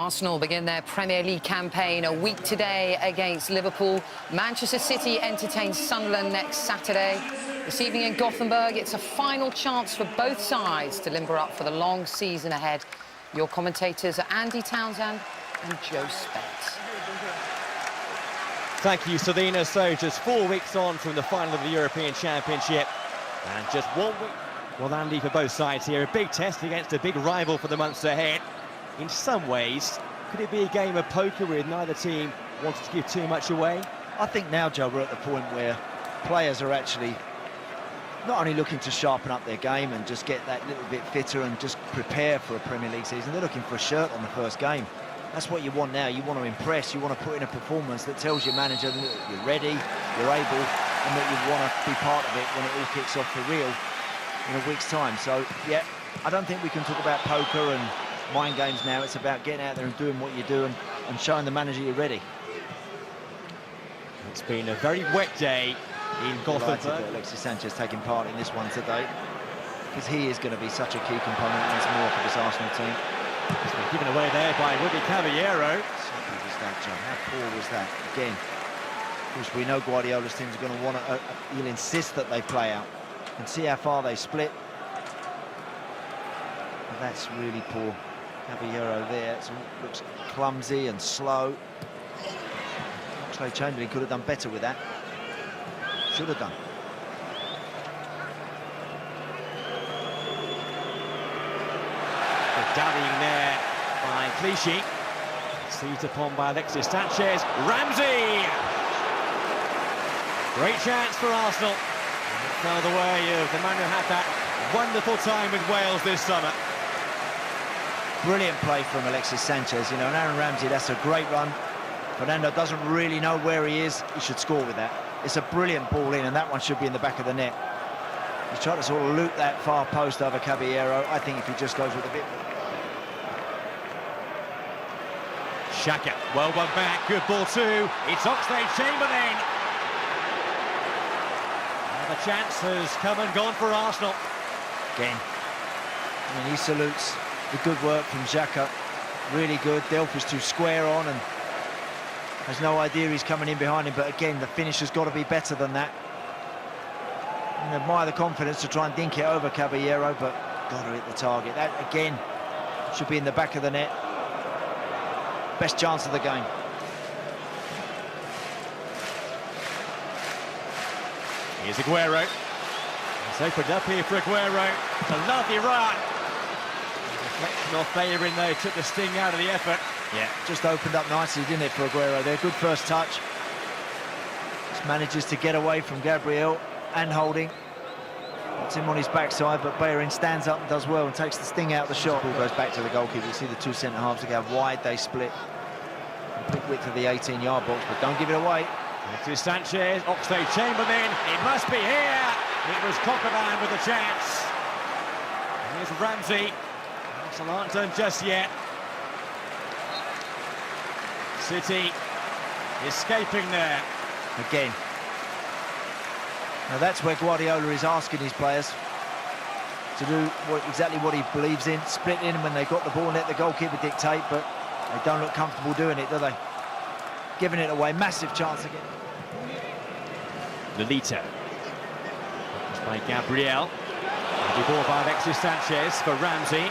Arsenal begin their Premier League campaign a week today against Liverpool. Manchester City entertains Sunderland next Saturday. This evening in Gothenburg, it's a final chance for both sides to limber up for the long season ahead. Your commentators are Andy Townsend and Joe Spence. Thank you, Selina. So just 4 weeks on from the final of the European Championship, and just 1 week. Well, Andy, for both sides here, a big test against a big rival for the months ahead. In some ways, could it be a game of poker with neither team wanting to give too much away? I think now, Joe, we're at the point where players are actually not only looking to sharpen up their game and just get that little bit fitter and just prepare for a Premier League season, they're looking for a shirt on the first game. That's what you want now. You want to impress, you want to put in a performance that tells your manager that you're ready, you're able, and that you want to be part of it when it all kicks off for real in a week's time. So, yeah, I don't think we can talk about poker and mind games now. It's about getting out there and doing what you do and showing the manager you're ready. It's been a very wet day in Gothenburg. That Alexis Sanchez taking part in this one today, because he is going to be such a key component once more for this Arsenal team. It's been given away there by Willy Caballero. How was that, John? How poor was that? Again, of course, we know Guardiola's teams are going to want to, he'll insist that they play out and see how far they split. But that's really poor. Caballero there, it looks clumsy and slow. Oxlade-Chamberlain could have done better with that. Should have done. Dallying there by Clichy. Seized upon by Alexis Sanchez. Ramsey! Great chance for Arsenal. And it fell the way of the man who had that wonderful time with Wales this summer. Brilliant play from Alexis Sanchez, you know, and Aaron Ramsey, that's a great run. Fernando doesn't really know where he is. He should score with that. It's a brilliant ball in, and that one should be in the back of the net. He's trying to sort of loop that far post over Caballero. I think if he just goes with a bit... Xhaka, well one back, good ball too. It's Oxlade-Chamberlain. The chance has come and gone for Arsenal. Again, I mean, he salutes the good work from Xhaka. Really good. Delph was too square on and has no idea he's coming in behind him, but again, the finish has got to be better than that. And admire the confidence to try and dink it over Caballero, but got to hit the target. That, again, should be in the back of the net. Best chance of the game. Here's Aguero. It's opened up here for Aguero. It's a lovely run. Reflection off Bellerin, though, took the sting out of the effort. Yeah, just opened up nicely, didn't it, for Aguero there? Good first touch. Just manages to get away from Gabriel and Holding. Puts him on his backside, but Bellerin stands up and does well and takes the sting out of the shot. Ball goes back to the goalkeeper. You see the two centre-halves, look how wide they split. Complete width of the 18-yard box, but don't give it away. Alexis Sanchez, Oxlade-Chamberlain, it must be here! It was Coquelin with a chance. Here's Ramsey. Arsenal aren't done just yet. City escaping there. Again. Now that's where Guardiola is asking his players to do exactly what he believes in, splitting when they got the ball and let the goalkeeper dictate, but they don't look comfortable doing it, do they? Giving it away, massive chance again. Lolita. By Gabriel. The ball by Alexis Sanchez for Ramsey.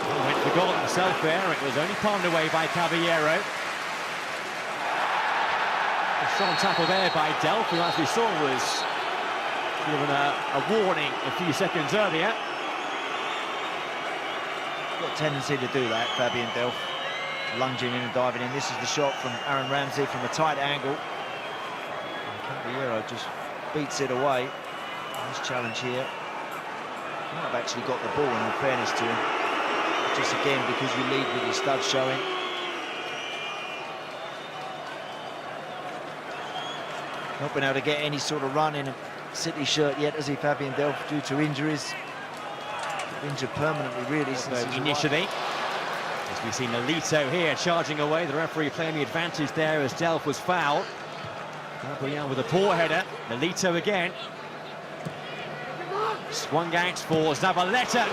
Oh, went for goal himself there. It was only palmed away by Caballero. A strong tackle there by Delph, who, as we saw, was given a warning a few seconds earlier. Got a tendency to do that, Fabian Delph. Lunging in and diving in. This is the shot from Aaron Ramsey from a tight angle. And Caballero just beats it away. Nice challenge here. He might have actually got the ball, in all fairness to him. Just again, because you lead with your studs showing. Not been able to get any sort of run in a City shirt yet, has he, Fabian Delph, due to injuries. Injured permanently, really, since initially. As we see Nolito here charging away, the referee playing the advantage there as Delph was fouled. Gabriel with a poor header. Nolito again. Swung out for Zabaleta.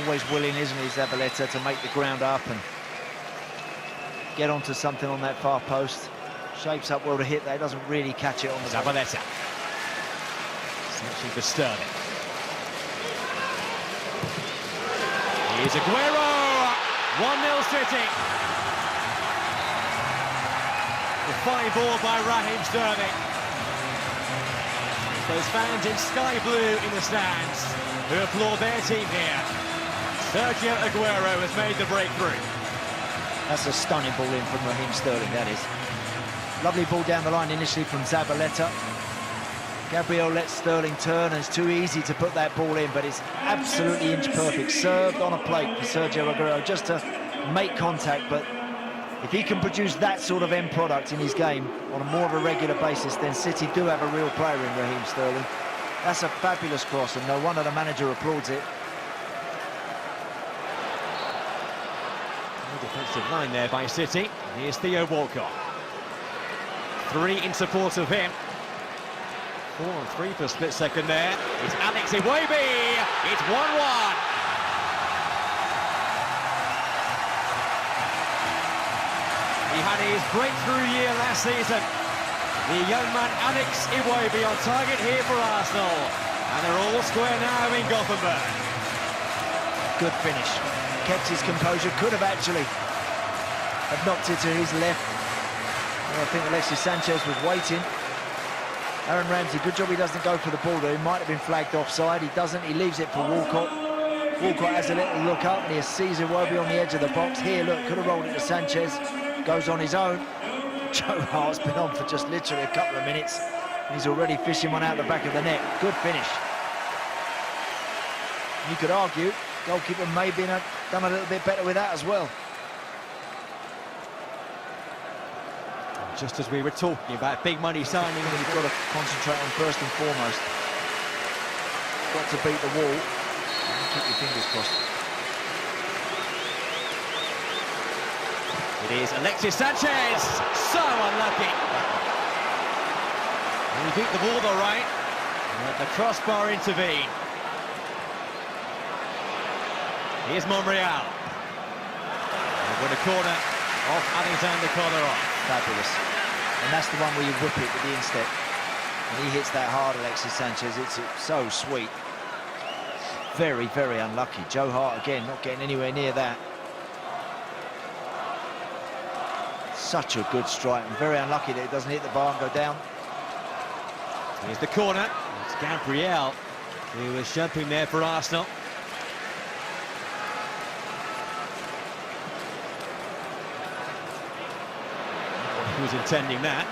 Always willing, isn't he, Zabaleta, to make the ground up and get onto something on that far post. Shapes up well to hit there, doesn't really catch it on the Zabaleta. Searching for Sterling. Here's Aguero! 1-0 City. The fine ball by Raheem Sterling. Those fans in sky blue in the stands who applaud their team here. Sergio Aguero has made the breakthrough. That's a stunning ball in from Raheem Sterling, that is. Lovely ball down the line initially from Zabaleta. Gabriel lets Sterling turn, and it's too easy to put that ball in, but it's absolutely inch perfect. Served on a plate for Sergio Aguero just to make contact, but if he can produce that sort of end product in his game on a more of a regular basis, then City do have a real player in Raheem Sterling. That's a fabulous cross, and no wonder the manager applauds it. Defensive line there by City. Here's Theo Walcott. 3 in support of him. 4 on 3 for a split second there. It's Alex Iwobi. It's 1-1. He had his breakthrough year last season. The young man Alex Iwobi on target here for Arsenal. And they're all square now in Gothenburg. Good finish. Kept his composure, could have actually have knocked it to his left. Well, I think Alexis Sanchez was waiting. Aaron Ramsey, good job he doesn't go for the ball though. He might have been flagged offside. He doesn't, he leaves it for Walcott. Walcott has a little look up and he sees Iwobi on the edge of the box. Here, look, could have rolled it to Sanchez. Goes on his own. Joe Hart's been on for just literally a couple of minutes. He's already fishing one out the back of the net. Good finish. You could argue goalkeeper may have done a little bit better with that as well. Just as we were talking about big money signing, You've got to concentrate on first and foremost. Got to beat the wall. Keep your fingers crossed. it is Alexis Sanchez. So unlucky. He beat the ball though, right? Let the crossbar intervene. Here's Monreal. With a corner off Alexander Kolarov. Fabulous. And that's the one where you whip it with the instep. And he hits that hard, Alexis Sanchez. It's so sweet. Very, very unlucky. Joe Hart, again, not getting anywhere near that. Such a good strike, and very unlucky that it doesn't hit the bar and go down. Here's the corner. It's Gabriel who was jumping there for Arsenal. Who was intending that?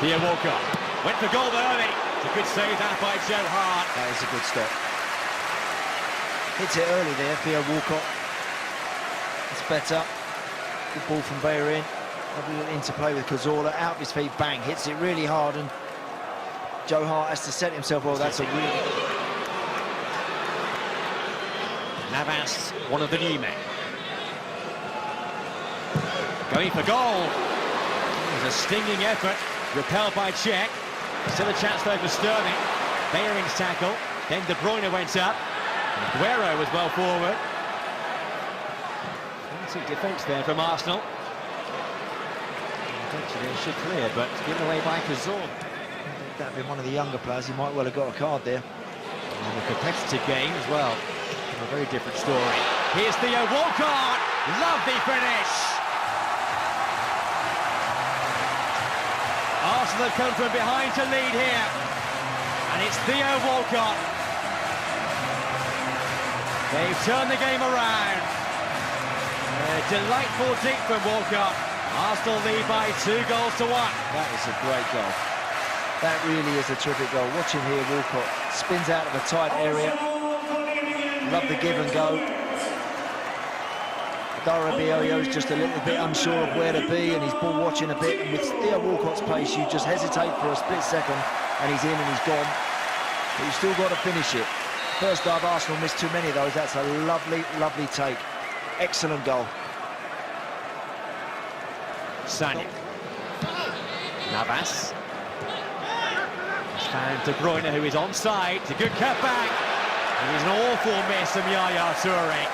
Theo Walcott went for goal early. It's a good save that by Joe Hart. That is a good stop. Hits it early there, Theo Walcott. It's better. Good ball from Bellerin. Lovely little interplay with Cazorla. Out of his feet, bang. Hits it really hard, and Joe Hart has to set himself. Well, that's a really... Navas, one of the new men. Going for goal. It was a stinging effort. Repelled by Cech. Still a chance though for Sterling. Bellerin's tackle. Then De Bruyne went up. Aguero was well forward. Fancy defence there from Arsenal. Eventually it should clear, but given away by Cazorla. If that had been one of the younger players, he might well have got a card there. And a competitive game as well. A very different story. Here's Theo Walcott. Lovely finish. Arsenal have come from behind to lead here. And it's Theo Walcott. They've turned the game around. A delightful deep from Walcott. Arsenal lead by 2-1. That is a great goal. That really is a terrific goal. Watch him here, Walcott. Spins out of a tight area. Love the give and go. Darabioyo's just a little bit unsure of where to be, and he's ball watching a bit. And with Theo Walcott's pace, you just hesitate for a split second, and he's in and he's gone. But you've still got to finish it. First dive, Arsenal missed too many of those. That's a lovely, lovely take. Excellent goal. Sané. Navas. It's found De Bruyne, who is onside. It's a good cutback. It is an awful miss from Yaya Toure.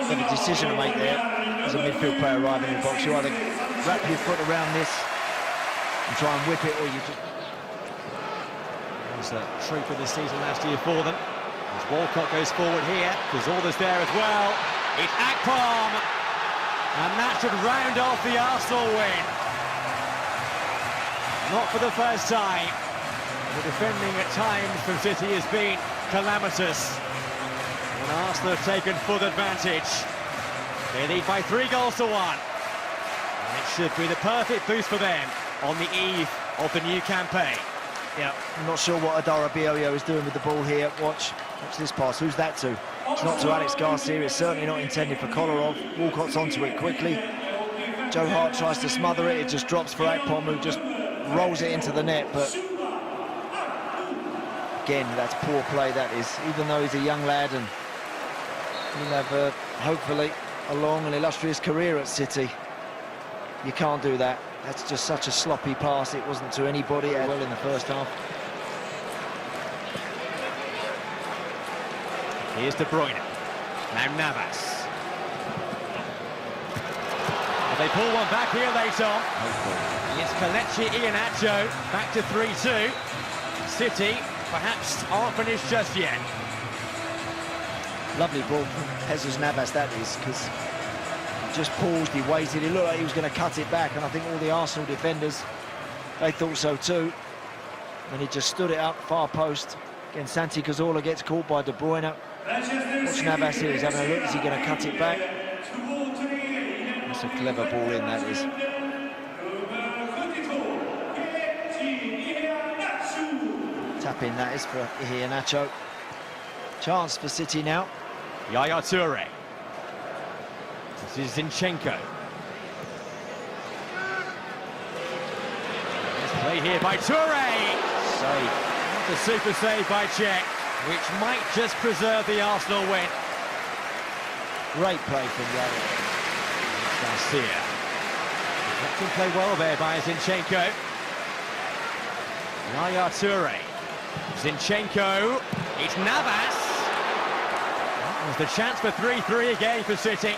Got a decision to make there as a midfield player arriving in the box. You either wrap your foot around this and try and whip it, or you just... That was a trope of the season last year for them. As Walcott goes forward here, Cazorla's there as well. It's Akpom, and that should round off the Arsenal win. Not for the first time. The defending at times from City has been calamitous. And Arsenal have taken full advantage. They lead by 3-1. And it should be the perfect boost for them on the eve of the new campaign. Yeah, I'm not sure what Adara Bioyo is doing with the ball here. Watch this pass. Who's that to? It's not to Alex Garcia. It's certainly not intended for Kolarov. Walcott's onto it quickly. Joe Hart tries to smother it. It just drops for Akpom, who just rolls it into the net. But again, that's poor play, that is. Even though he's a young lad and he'll have, hopefully, a long and illustrious career at City, you can't do that. That's just such a sloppy pass. It wasn't to anybody well in the first half. Here's De Bruyne. Now Navas. Will they pull one back here later on? It's Kelechi Iheanacho back to 3-2. City perhaps aren't finished just yet. Lovely ball from Jesus Navas, that is, because he just paused, he waited, he looked like he was going to cut it back, and I think all the Arsenal defenders, they thought so too. And he just stood it up, far post. Again, Santi Cazorla gets caught by De Bruyne. Watch Navas here, he's having a look, is he going to cut it back? That's a clever ball in, that is. Tap in, that is, for Iheanacho. Chance for City now. Yaya Toure. This is Zinchenko. Let's play here by Toure. Save. The super save by Cech, which might just preserve the Arsenal win. Great play from Yaya. Garcia. Let him play well there by Zinchenko. Yaya Toure. Zinchenko. It's Navas. That was the chance for 3-3 again for City.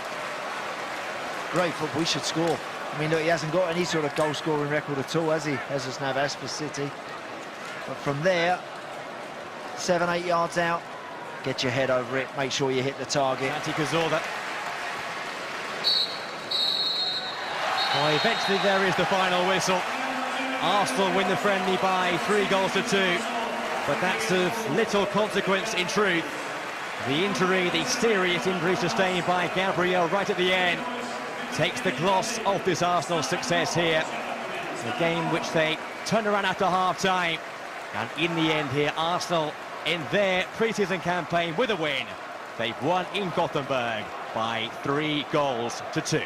Great football, he should score. I mean, look, he hasn't got any sort of goal-scoring record at all, has he? Jesus Navas for City. But from there, 7-8 yards out, get your head over it, make sure you hit the target. Santi Cazorla. Well, eventually there is the final whistle. Arsenal win the friendly by 3-2, but that's of little consequence in truth. The injury, the serious injury sustained by Gabriel right at the end, takes the gloss off this Arsenal success here. A game which they turned around after half-time. And in the end here, Arsenal, in their pre-season campaign with a win, they've won in Gothenburg by 3-2.